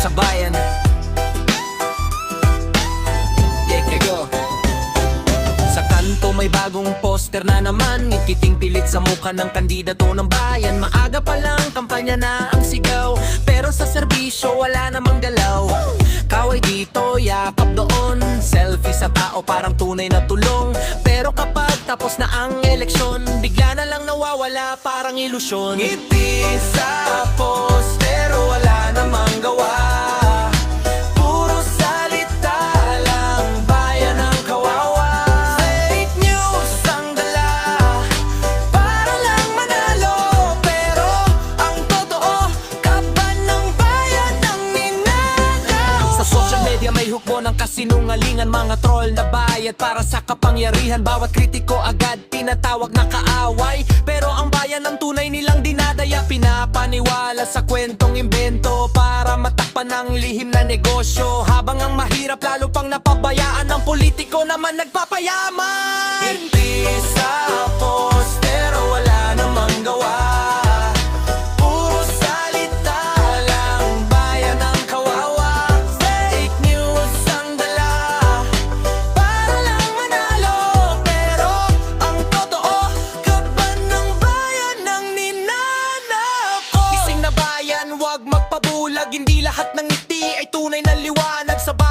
sa bayan. Sa kanto may bagong poster na naman, ngikiting pilit sa mukha ng kandidato ng bayan. Maaga pa lang, kampanya na ang sigaw, pero sa serbisyo wala namang galaw. Kaway dito, yakap doon, selfie sa tao parang tunay na tulong. Pero kapag tapos na ang eleksyon, bigla na lang nawawala parang ilusyon. Ngiti sa poster, wala namang gawa. May hukbo ng kasinungalingan, mga troll na bayad para sa kapangyarihan. Bawat kritiko agad tinatawag na kaaway, pero ang bayan ang tunay nilang dinadaya. Pinapaniwala sa kwentong imbento para matakpan ang lihim na negosyo, habang ang mahirap lalo pang napabayaan. Ang politiko naman nagpapayaman. Hindi sa poster, wala namang gawa. Huwag magpabulag, hindi lahat ng ngiti ay tunay na liwanag sa bayan.